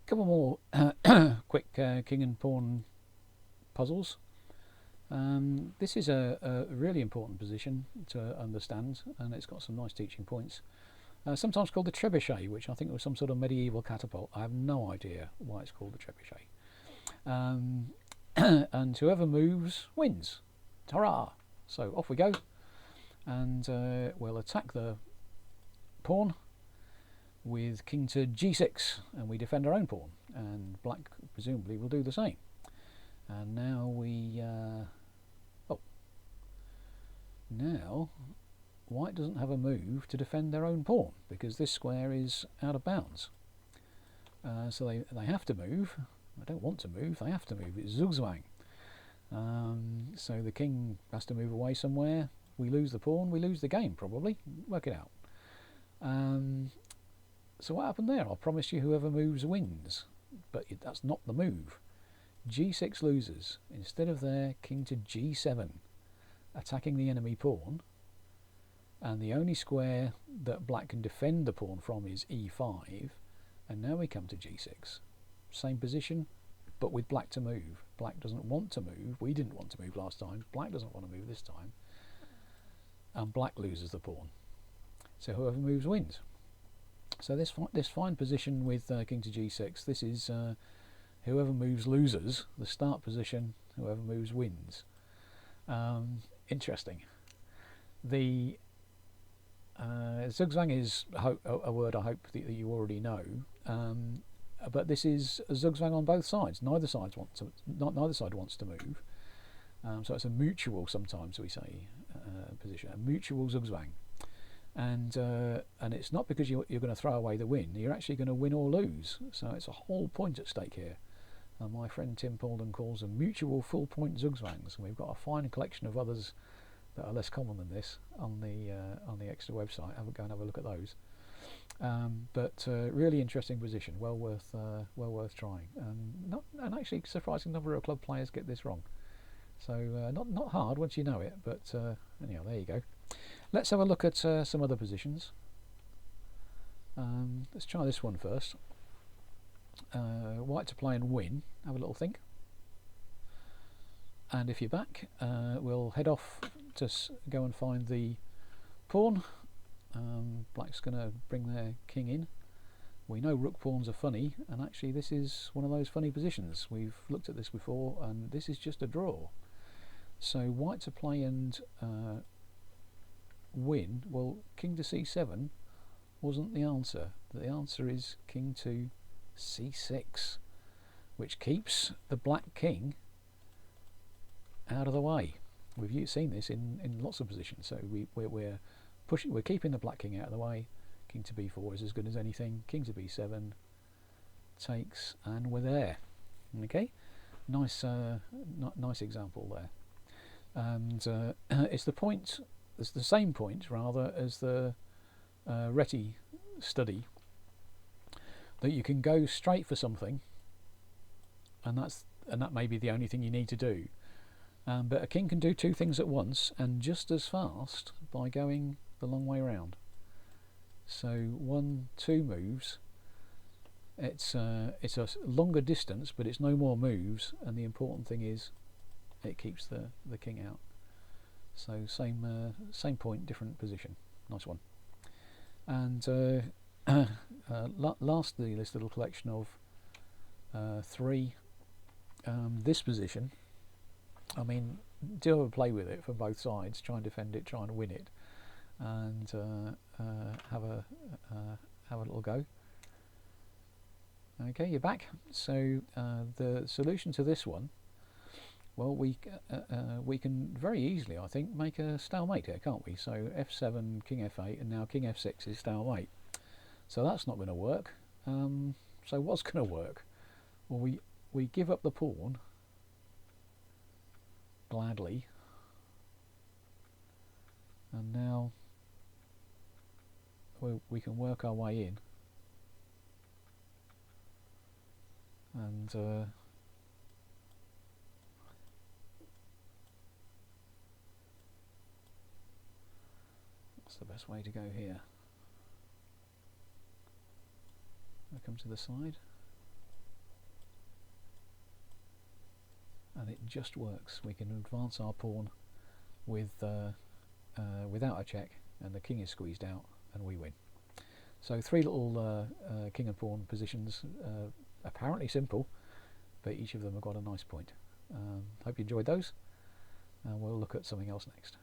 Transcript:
Couple more quick king and pawn puzzles. This is a really important position to understand, and it's got some nice teaching points. Sometimes called the trebuchet, which I think was some sort of medieval catapult. I have no idea why it's called the trebuchet. And whoever moves wins. Hurrah! So off we go, and we'll attack the pawn with king to g6, and we defend our own pawn, and black presumably will do the same. And now now white doesn't have a move to defend their own pawn because this square is out of bounds. So they have to move. They don't want to move, they have to move. It's Zugzwang. So the king has to move away somewhere. We lose the pawn, we lose the game probably. Work it out. So what happened there? I promised you whoever moves wins, but that's not the move. g6 loses. Instead of there, king to g7, attacking the enemy pawn, and the only square that black can defend the pawn from is e5, and now we come to g6. Same position, but with black to move. Black doesn't want to move. We didn't want to move last time. Black doesn't want to move this time, and black loses the pawn. So whoever moves wins. So this fine position with king to g6, this is whoever moves loses. The start position, whoever moves wins. Interesting. The Zugzwang is a word I hope that you already know, but this is a Zugzwang on both sides. Neither side wants to move, so it's a mutual, sometimes we say, position, a mutual Zugzwang. And it's not because you're going to throw away the win. You're actually going to win or lose. So it's a whole point at stake here. My friend Tim Paulden calls them mutual full point Zugzwangs, and we've got a fine collection of others that are less common than this on the extra website. Go and have a look at those. But really interesting position, well worth trying. And actually, a surprising number of club players get this wrong. So not hard once you know it. But anyhow, there you go. Let's have a look at some other positions. Let's try this one first. White to play and win. Have a little think. And if you're back, we'll head off to go and find the pawn. Black's going to bring their king in. We know rook pawns are funny, and actually this is one of those funny positions. We've looked at this before, and this is just a draw. So white to play and win. Well, king to c7 wasn't the answer. The answer is king to c6, which keeps the black king out of the way. We've seen this in lots of positions. So we're keeping the black king out of the way. King to b4 is as good as anything. King to b7 takes, and we're there. Okay, nice example there. And it's the same point rather as the Reti study, that you can go straight for something, and that may be the only thing you need to do. But a king can do two things at once, and just as fast, by going the long way around. So 1-2 moves. It's a longer distance, but it's no more moves, and the important thing is it keeps the king out. So same point, different position. Nice one. And lastly, this little collection of 3. This position, I mean, do have a play with it from both sides. Try and defend it, try and win it, and have a little go. Okay, you're back. So the solution to this one, well, we can very easily, I think, make a stalemate here, can't we? So f7, king f8, and now king f6 is stalemate. So that's not going to work. So what's going to work? Well, we give up the pawn gladly, and now we can work our way in, and what's the best way to go here? I come to the side. and it just works. We can advance our pawn with without a check, and the king is squeezed out, and we win. So 3 little king and pawn positions, apparently simple, but each of them have got a nice point. Hope you enjoyed those, and we'll look at something else next.